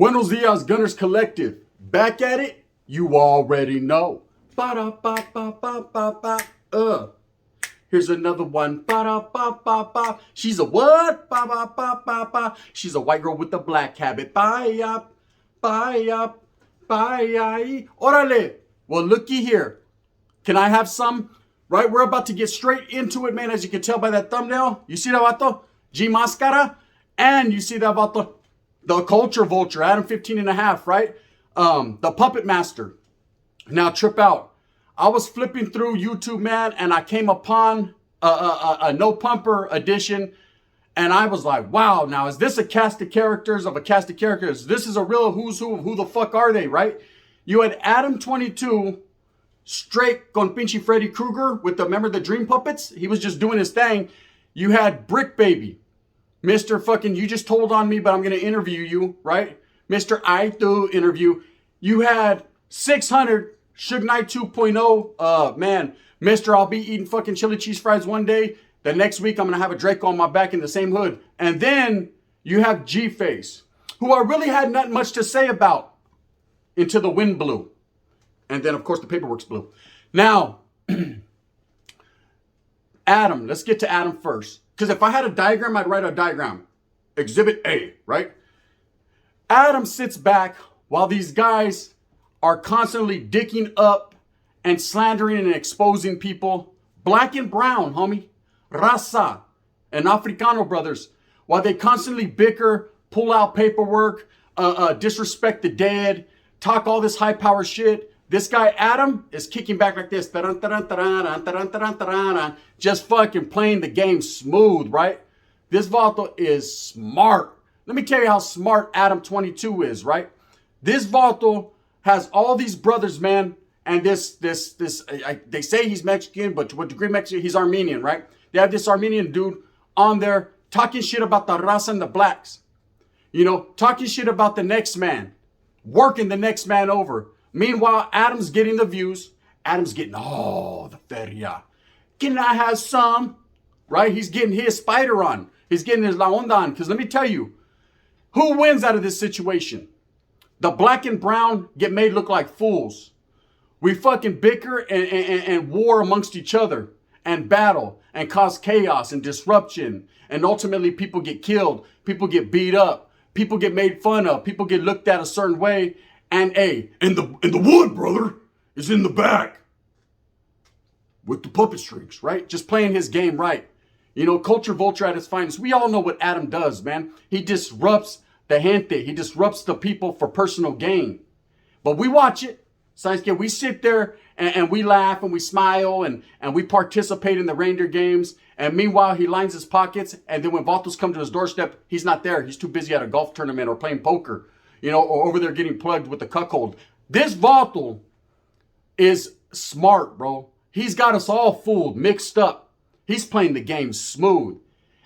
Buenos dias, Gunners Collective. Back at it? You already know. Ba-da-ba-ba-ba-ba-ba. Here's another one. Ba-da-ba-ba-ba. She's a what? Ba-ba-ba-ba-ba. She's a white girl with a black habit. Bye-up, bye-up, bye-ay. Orale. Well, looky here. Can I have some? Right, we're about to get straight into it, man. As you can tell by that thumbnail. You see that, vato? G Mascara. And you see that, vato? The Culture Vulture, Adam 15 and a half, right? The Puppet Master. Now, trip out. I was flipping through YouTube, man, and I came upon a No Pumper edition. And I was like, wow, now is this a cast of characters of a cast of characters? This is a real who's who of who the fuck are they, right? You had Adam 22 straight con pinche Freddy Krueger with the, remember the Dream Puppets? He was just doing his thing. You had Brick Baby. Mr. fucking, you just told on me, but I'm going to interview you, right? Mr. I do interview. You had 600, Suge Knight 2.0. Man, Mr. I'll be eating fucking chili cheese fries one day. The next week, I'm going to have a Draco on my back in the same hood. And then you have G-Face, who I really had not much to say about until the wind blew. And then, of course, the paperwork's blew. Now, Adam, let's get to Adam first. Because if I had a diagram, I'd write a diagram. Exhibit A, right? Adam sits back while these guys are constantly dicking up and slandering and exposing people. Black and brown, homie. Raza and Africano brothers. While they constantly bicker, pull out paperwork, disrespect the dead, talk all this high power shit. This guy, Adam, is kicking back like this. Just fucking playing the game smooth, right? This vato is smart. Let me tell you how smart Adam 22 is, right? This vato has all these brothers, man. And they say he's Mexican, but to what degree Mexican? He's Armenian, right? They have this Armenian dude on there talking shit about the raza and the blacks. You know, talking shit about the next man. Working the next man over. Meanwhile, Adam's getting the views. Adam's getting all the feria. Can I have some? Right? He's getting his spider on. He's getting his la onda on. Because let me tell you, who wins out of this situation? The black and brown get made look like fools. We fucking bicker and war amongst each other. And battle. And cause chaos and disruption. And ultimately people get killed. People get beat up. People get made fun of. People get looked at a certain way. And in the wood, brother, is in the back with the puppet strings, right? Just playing his game right. You know, Culture Vulture at its finest. We all know what Adam does, man. He disrupts the gente. He disrupts the people for personal gain. But we watch it. Science, we sit there and we laugh and we smile and we participate in the reindeer games. And meanwhile, he lines his pockets. And then when Vatos come to his doorstep, he's not there. He's too busy at a golf tournament or playing poker. You know, or over there getting plugged with the cuckold. This Vato is smart, bro. He's got us all fooled, mixed up. He's playing the game smooth.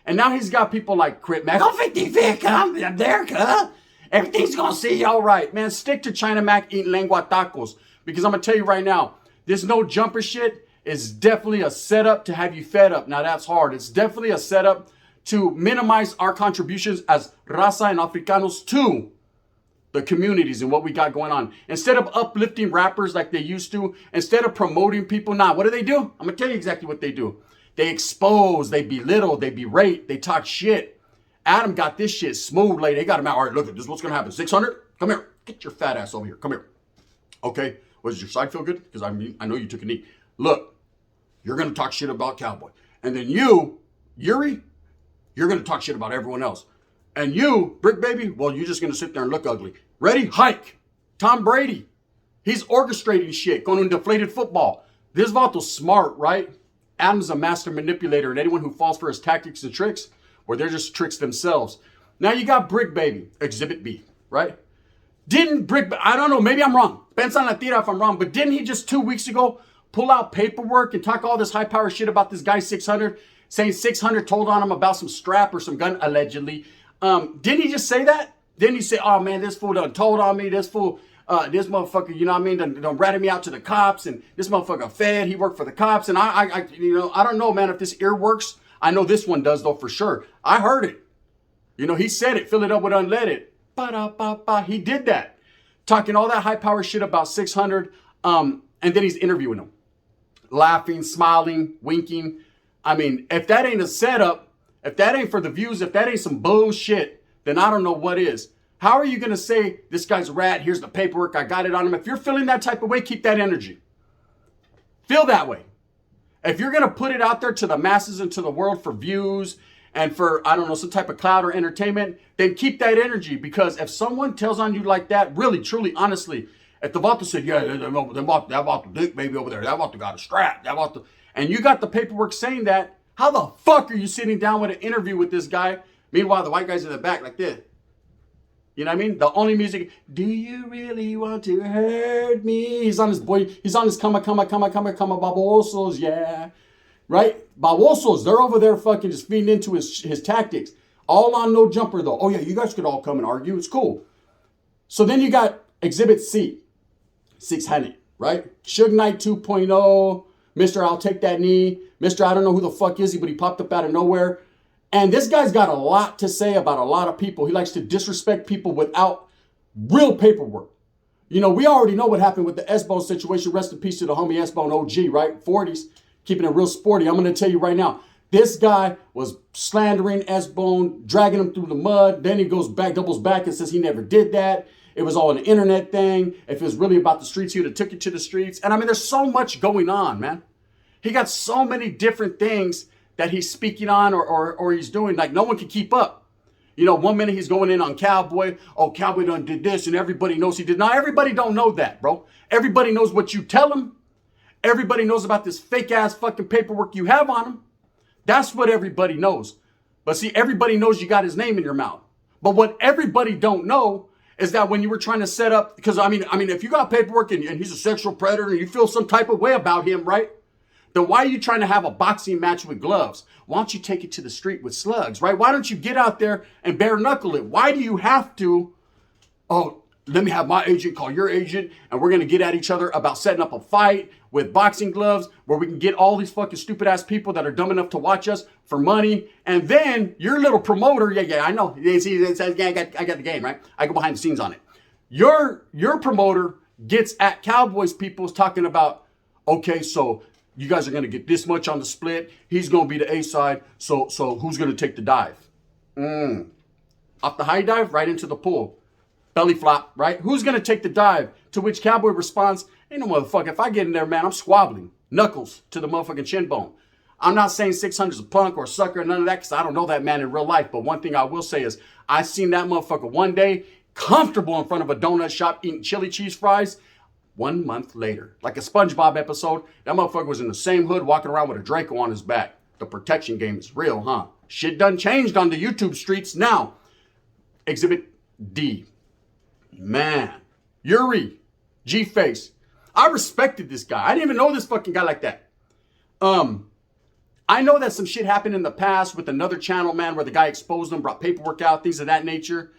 And now he's got people like Crit Mac. I'm 50 Vic, I'm there, cuh. Everything's gonna see all right. Man, stick to China Mac eating lengua tacos. Because I'm gonna tell you right now, this no jumper shit is definitely a setup to have you fed up. Now that's hard. It's definitely a setup to minimize our contributions as Raza and Africanos to the communities and what we got going on. Instead of uplifting rappers like they used to, instead of promoting people, what do? I'm gonna tell you exactly what they do. They expose, they belittle, they berate, they talk shit. Adam got this shit smooth, lady. They got him out. All right, look at this. What's gonna happen? 600? Come here. Get your fat ass over here. Come here. Okay. Does your side feel good? Because I know you took a knee. Look, you're gonna talk shit about Cowboy. And then you, Yuri, you're gonna talk shit about everyone else. And you, Brick Baby, well, you're just going to sit there and look ugly. Ready? Hike. Tom Brady. He's orchestrating shit, going to deflated football. This Vato's smart, right? Adam's a master manipulator, and anyone who falls for his tactics and tricks, well, they're just tricks themselves. Now you got Brick Baby, Exhibit B, right? I don't know, maybe I'm wrong. Pensa en la tira if I'm wrong, but didn't he just 2 weeks ago pull out paperwork and talk all this high power shit about this guy 600, saying 600 told on him about some strap or some gun, allegedly. Didn't he just say that? Didn't he say, oh man, this fool done told on me, this fool, this motherfucker, you know what I mean, done ratted me out to the cops, and this motherfucker fed, he worked for the cops, and I don't know, man, if this ear works. I know this one does, though, for sure. I heard it. You know, he said it, fill it up with unleaded. He did that. Talking all that high power shit about 600. And then he's interviewing them. Laughing, smiling, winking. I mean, if that ain't a setup, if that ain't for the views, if that ain't some bullshit, then I don't know what is. How are you going to say, this guy's a rat, here's the paperwork, I got it on him? If you're feeling that type of way, keep that energy. Feel that way. If you're going to put it out there to the masses and to the world for views and for, I don't know, some type of clout or entertainment, then keep that energy. Because if someone tells on you like that, really, truly, honestly, if the Vato said, yeah, that Vato dick baby over there, that Vato got a strap, that Vato, and you got the paperwork saying that, how the fuck are you sitting down with an interview with this guy? Meanwhile, the white guy's in the back like this. You know what I mean? The only music, do you really want to hurt me? He's on his come babosos, yeah. Right? Babosos, they're over there fucking just feeding into his tactics. All on no jumper though. Oh yeah, you guys could all come and argue. It's cool. So then you got Exhibit C, 600, right? Suge Knight 2.0, Mr. I'll Take That Knee, Mr. I don't know who the fuck is he, but he popped up out of nowhere. And this guy's got a lot to say about a lot of people. He likes to disrespect people without real paperwork. You know, we already know what happened with the S-Bone situation. Rest in peace to the homie S-Bone OG, right? 40s, keeping it real sporty. I'm going to tell you right now, this guy was slandering S-Bone, dragging him through the mud. Then he goes back, doubles back and says he never did that. It was all an internet thing. If it was really about the streets, he would have took you to the streets. And I mean, there's so much going on, man. He got so many different things that he's speaking on or he's doing, like no one can keep up. You know, one minute he's going in on Cowboy. Oh, Cowboy done did this and everybody knows he did. Now, everybody don't know that, bro. Everybody knows what you tell them. Everybody knows about this fake ass fucking paperwork you have on him. That's what everybody knows. But see, everybody knows you got his name in your mouth. But what everybody don't know is that when you were trying to set up, because I mean, if you got paperwork and he's a sexual predator and you feel some type of way about him, right? Then why are you trying to have a boxing match with gloves? Why don't you take it to the street with slugs, right? Why don't you get out there and bare knuckle it? Why do you have to, oh, let me have my agent call your agent and we're going to get at each other about setting up a fight with boxing gloves where we can get all these fucking stupid ass people that are dumb enough to watch us for money. And then your little promoter, yeah, I know. See, I got the game, right? I go behind the scenes on it. Your promoter gets at Cowboys people talking about, okay, so you guys are going to get this much on the split. He's going to be the A side. So who's going to take the dive? Off the high dive, right into the pool. Belly flop, right? Who's going to take the dive? To which Cowboy responds, ain't no motherfucker. If I get in there, man, I'm squabbling. Knuckles to the motherfucking shin bone. I'm not saying 600's a punk or a sucker or none of that because I don't know that man in real life. But one thing I will say is I seen that motherfucker one day comfortable in front of a donut shop eating chili cheese fries. 1 month later, like a SpongeBob episode, that motherfucker was in the same hood walking around with a Draco on his back. The protection game is real, huh? Shit done changed on the YouTube streets now. Exhibit D. Man. Yuri G-Face. I respected this guy. I didn't even know this fucking guy like that. I know that some shit happened in the past with another channel, man, where the guy exposed them, brought paperwork out, things of that nature.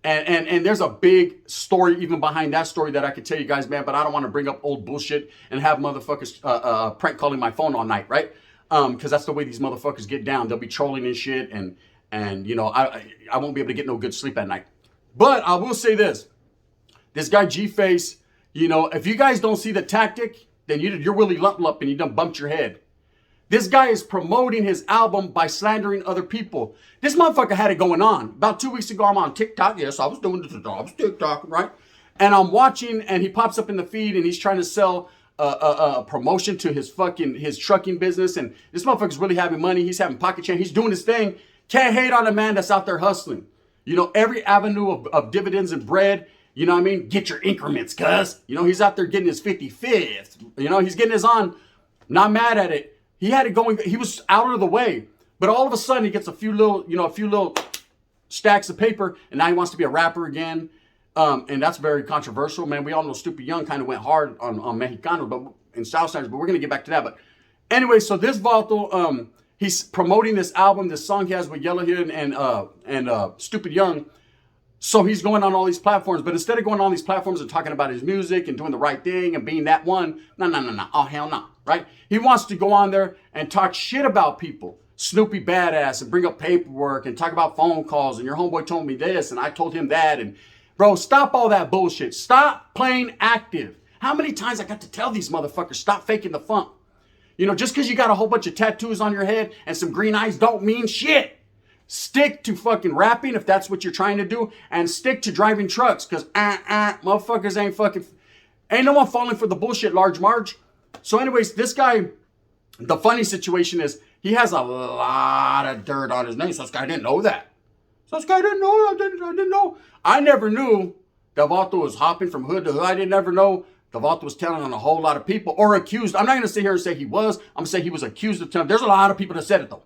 And there's a big story even behind that story that I could tell you guys, man, but I don't want to bring up old bullshit and have motherfuckers prank calling my phone all night, right? Because that's the way these motherfuckers get down. They'll be trolling and shit, and you know, I won't be able to get no good sleep at night. But I will say this. This guy G-Face, you know, if you guys don't see the tactic, then you're Willie Lump Lump and you done bumped your head. This guy is promoting his album by slandering other people. This motherfucker had it going on. About 2 weeks ago, I'm on TikTok. Yes, I was doing this. I was TikTok, right? And I'm watching, and he pops up in the feed, and he's trying to sell a promotion to his trucking business. And this motherfucker's really having money. He's having pocket change. He's doing his thing. Can't hate on a man that's out there hustling. You know, every avenue of dividends and bread. You know what I mean? Get your increments, cuz. You know, he's out there getting his 55th. You know, he's getting his on. Not mad at it. He had it going. He was out of the way. But all of a sudden, he gets a few little stacks of paper, and now he wants to be a rapper again. And that's very controversial, man. We all know Stupid Young kind of went hard on Mexicanos, but in Southsiders, but we're going to get back to that. But anyway, so this Vato, he's promoting this album, this song he has with Yellowhead and Stupid Young. So he's going on all these platforms, but instead of going on these platforms and talking about his music and doing the right thing and being that one, no. Oh, hell no, right? He wants to go on there and talk shit about people. Snoopy badass and bring up paperwork and talk about phone calls and your homeboy told me this and I told him that. And bro, stop all that bullshit. Stop playing active. How many times I got to tell these motherfuckers, stop faking the funk. You know, just because you got a whole bunch of tattoos on your head and some green eyes don't mean shit. Stick to fucking rapping if that's what you're trying to do, and stick to driving trucks, because motherfuckers ain't no one falling for the bullshit, Large Marge. So anyways, this guy, the funny situation is he has a lot of dirt on his name. So this guy didn't know that. I didn't know. I never knew that Vato was hopping from hood to hood. I didn't ever know the Vato was telling on a whole lot of people or accused. I'm not going to sit here and say he was. I'm going to say he was accused of telling. There's a lot of people that said it though.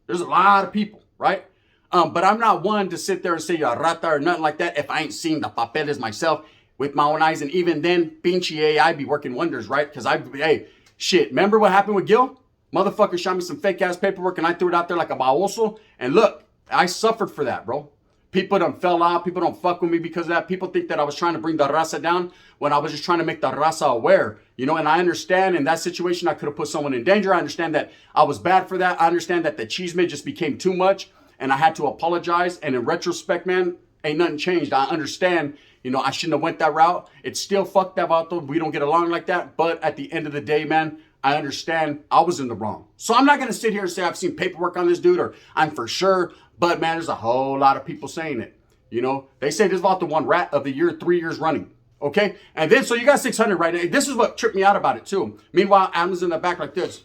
There's a lot of people, right? But I'm not one to sit there and say a rata or nothing like that if I ain't seen the papeles myself with my own eyes. And even then, pinche AI be working wonders, right? Because hey, shit, remember what happened with Gil? Motherfucker shot me some fake ass paperwork and I threw it out there like a baoso. And look, I suffered for that, bro. People done fell out. People don't fuck with me because of that. People think that I was trying to bring the raza down when I was just trying to make the raza aware. You know, and I understand in that situation, I could have put someone in danger. I understand that I was bad for that. I understand that the chisme just became too much and I had to apologize. And in retrospect, man, ain't nothing changed. I understand, you know, I shouldn't have went that route. It's still fucked up out there. We don't get along like that. But at the end of the day, man, I understand I was in the wrong. So I'm not going to sit here and say I've seen paperwork on this dude or I'm for sure. But man, there's a whole lot of people saying it. You know, they say this is about the one rat of the year, 3 years running. Okay. And then, so you got 600 right now. This is what tripped me out about it too. Meanwhile, Adam's in the back like this,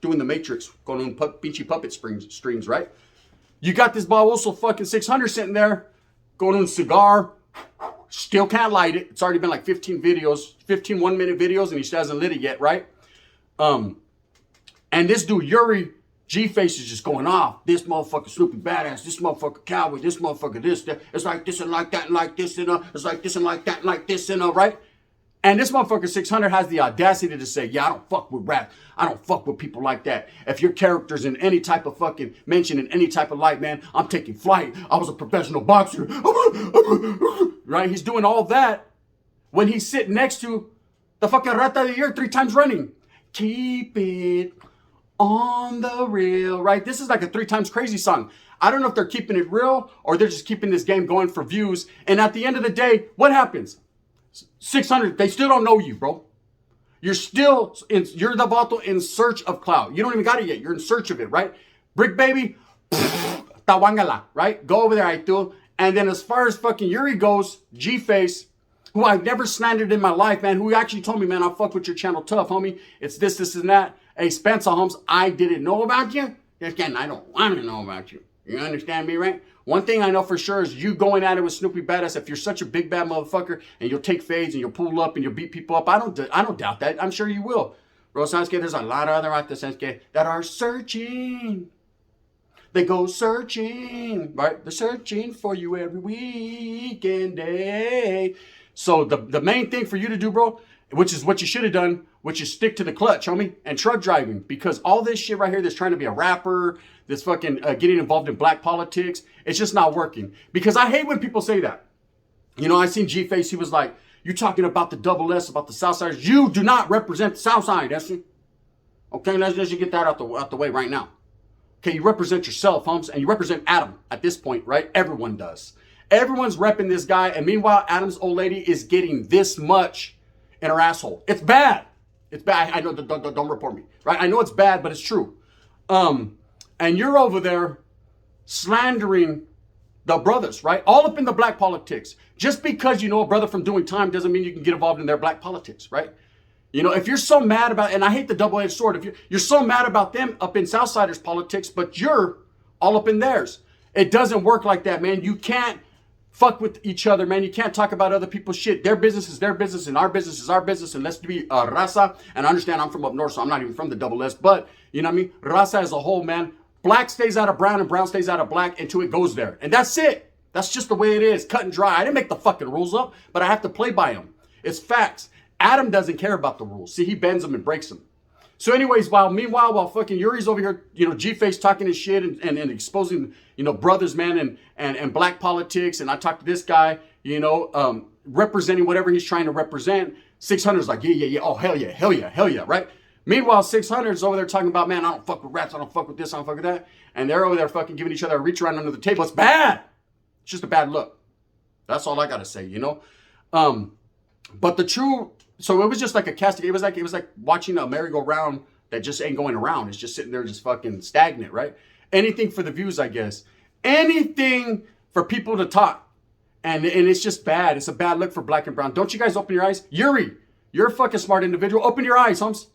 doing the Matrix, going on beachy puppet strings, right? You got this baboso fucking 600 sitting there, going on cigar, still can't light it. It's already been like 15 videos, 15 1-minute videos, and he still hasn't lit it yet, right? And this dude, Yuri G-Face is just going off. This motherfucker Snoopy badass. This motherfucker cowboy. This motherfucker this. That. It's like this and like that and like this and it's like this and like that and like this and right? And this motherfucker 600 has the audacity to say, yeah, I don't fuck with rap. I don't fuck with people like that. If your character's in any type of fucking mention in any type of light, man, I'm taking flight. I was a professional boxer. Right? He's doing all that when he's sitting next to the fucking rata of the year 3 times running. Keep it on the real, right? This is like a 3 times crazy song. I don't know if they're keeping it real or they're just keeping this game going for views. And at the end of the day, what happens? 600, they still don't know you, bro. You're still, you're the vato in search of clout. You don't even got it yet. You're in search of it, right? Brick baby, tawangala, right? Go over there, I do. And then as far as fucking Yuri goes, G-Face, who I've never slandered in my life, man, who actually told me, man, I'll fuck with your channel tough, homie. It's this, and that. Hey, Spencer Holmes, I didn't know about you. Again, I don't want to know about you. You understand me, right? One thing I know for sure is you going at it with Snoopy Badass. If you're such a big bad motherfucker and you'll take fades and you'll pull up and you'll beat people up, I don't doubt that. I'm sure you will. Bro, Sansuke, there's a lot of other artists, Sansuke, that are searching. They go searching, right? They're searching for you every week and day. So the main thing for you to do, bro, which is what you should have done, which is stick to the clutch, homie, and truck driving. Because all this shit right here that's trying to be a rapper, this fucking getting involved in black politics, it's just not working. Because I hate when people say that. You know, I seen G-Face, he was like, you talking about the double S, about the South Side. You do not represent the South Side, that's it. Okay, let's just get that out the way right now. Okay, you represent yourself, Holmes, and you represent Adam at this point, right? Everyone does. Everyone's repping this guy, and meanwhile, Adam's old lady is getting this much in her asshole. It's bad. It's bad. I know, don't report me, right? I know it's bad, but it's true. And you're over there slandering the brothers, right? All up in the black politics. Just because you know a brother from doing time doesn't mean you can get involved in their black politics, right? You know, if you're so mad about, and I hate the double-edged sword, if you're so mad about them up in Southsiders politics, but you're all up in theirs. It doesn't work like that, man. You can't fuck with each other, man. You can't talk about other people's shit. Their business is their business, and our business is our business, and let's be raza. And I understand I'm from up north, so I'm not even from the double S, but you know what I mean? Raza as a whole, man. Black stays out of brown, and brown stays out of black until it goes there. And that's it. That's just the way it is, cut and dry. I didn't make the fucking rules up, but I have to play by them. It's facts. Adam doesn't care about the rules. See, he bends them and breaks them. So anyways, while fucking Yuri's over here, you know, G-Face talking his shit and exposing, you know, brothers, man, and black politics. And I talked to this guy, you know, representing whatever he's trying to represent. 600's like, yeah. Oh, hell yeah, right? Meanwhile, 600 is over there talking about, man, I don't fuck with rats. I don't fuck with this. I don't fuck with that. And they're over there fucking giving each other a reach around under the table. It's bad. It's just a bad look. That's all I got to say, you know? But the true, so it was just like a casting. It was like watching a merry-go-round that just ain't going around. It's just sitting there just fucking stagnant, right? Anything for the views, I guess. Anything for people to talk. And it's just bad. It's a bad look for black and brown. Don't you guys open your eyes? Yuri, you're a fucking smart individual. Open your eyes, Holmes.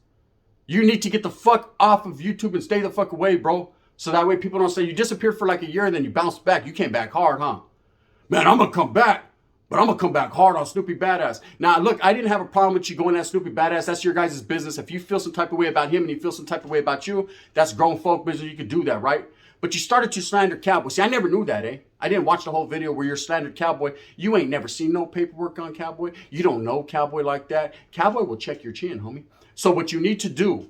You need to get the fuck off of YouTube and stay the fuck away, bro. So that way people don't say you disappeared for like a year and then you bounced back. You came back hard, huh? Man, I'm going to come back. But I'm going to come back hard on Snoopy Badass. Now, look, I didn't have a problem with you going at Snoopy Badass. That's your guys' business. If you feel some type of way about him and he feels some type of way about you, that's grown folk business. You can do that, right? But you started to slander Cowboy. See, I never knew that, eh? I didn't watch the whole video where you're slandered Cowboy. You ain't never seen no paperwork on Cowboy. You don't know Cowboy like that. Cowboy will check your chin, homie. So what you need to do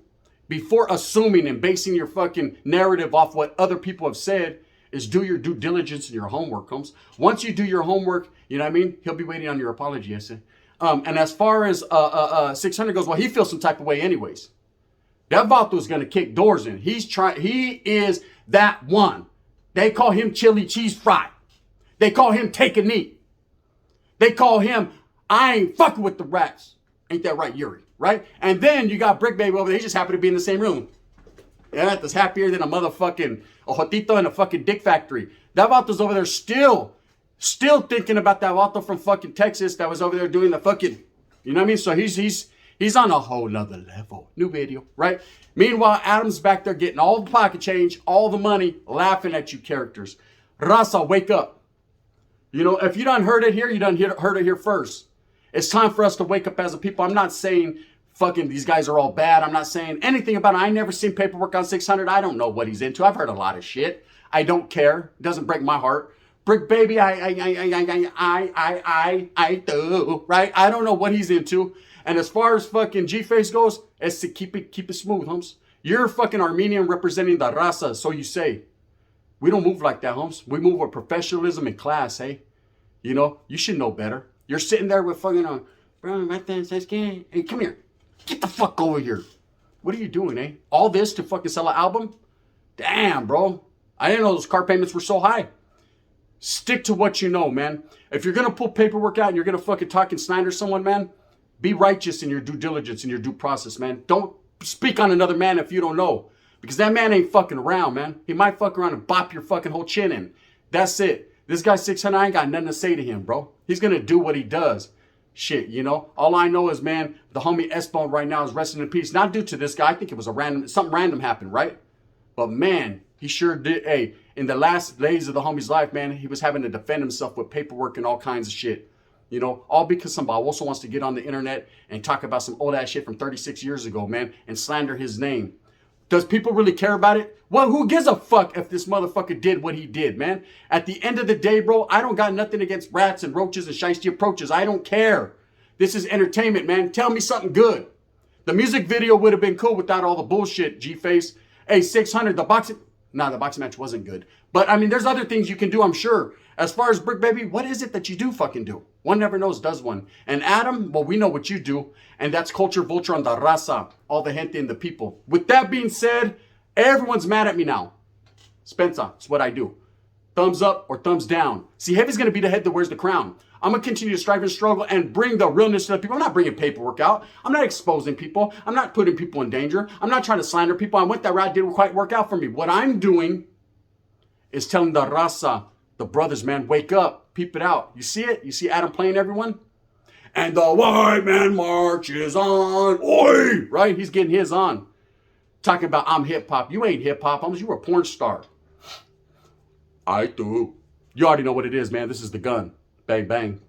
before assuming and basing your fucking narrative off what other people have said is do your due diligence and your homework, Holmes. Once you do your homework, you know what I mean? He'll be waiting on your apology, I say. And as far as 600 goes, well, he feels some type of way anyways. That Vato's going to kick doors in. He is that one. They call him chili cheese fry. They call him take a knee. They call him, I ain't fucking with the rats. Ain't that right, Yuri? Right? And then you got Brick Baby over there. He just happened to be in the same room. Yeah, that's happier than a motherfucking ojotito in a fucking dick factory. That Vato's over there still thinking about that Vato from fucking Texas that was over there doing the fucking, you know what I mean? So he's on a whole nother level. New video, right? Meanwhile, Adam's back there getting all the pocket change, all the money, laughing at you characters. Raza, wake up. You know, if you done heard it here, you done heard it here first. It's time for us to wake up as a people. I'm not saying fucking these guys are all bad. I'm not saying anything about it. I never seen paperwork on 600. I don't know what he's into. I've heard a lot of shit. I don't care. It doesn't break my heart. Brick Baby, I do, right? I don't know what he's into. And as far as fucking G-Face goes, it's to keep it smooth, Holmes. You're fucking Armenian representing the raza, so you say. We don't move like that, Holmes. We move with professionalism and class, hey? You know, you should know better. You're sitting there with fucking, bro, right there, hey, come here. Get the fuck over here. What are you doing, eh? All this to fucking sell an album? Damn, bro. I didn't know those car payments were so high. Stick to what you know, man. If you're going to pull paperwork out and you're going to fucking talk and slander someone, man, be righteous in your due diligence, in your due process, man. Don't speak on another man if you don't know. Because that man ain't fucking around, man. He might fuck around and bop your fucking whole chin in. That's it. This guy 600, I ain't got nothing to say to him, bro. He's going to do what he does. Shit, you know? All I know is, man, the homie S-Bone right now is resting in peace. Not due to this guy. I think it was something random happened, right? But, man, he sure did. Hey, in the last days of the homie's life, man, he was having to defend himself with paperwork and all kinds of shit. You know, all because somebody also wants to get on the internet and talk about some old ass shit from 36 years ago, man, and slander his name. Does people really care about it? Well, who gives a fuck if this motherfucker did what he did, man? At the end of the day, bro, I don't got nothing against rats and roaches and shiesty approaches. I don't care. This is entertainment, man. Tell me something good. The music video would have been cool without all the bullshit, G-Face. Hey, 600, the boxing match wasn't good. But, I mean, there's other things you can do, I'm sure. As far as Brick Baby, what is it that you do fucking do? One never knows, does one. And Adam, well, we know what you do. And that's culture vulture on the raza. All the gente and the people. With that being said, everyone's mad at me now. Spencer, it's what I do. Thumbs up or thumbs down. See, Heavy's going to be the head that wears the crown. I'm going to continue to strive and struggle and bring the realness to the people. I'm not bringing paperwork out. I'm not exposing people. I'm not putting people in danger. I'm not trying to slander people. I went that route. It didn't quite work out for me. What I'm doing is telling the raza, the brothers, man, wake up. Peep it out. You see it? You see Adam playing everyone? And the white man marches on. Oi! Right? He's getting his on. Talking about I'm hip-hop. You ain't hip-hop. You were a porn star. I do. You already know what it is, man. This is the gun. Bang, bang.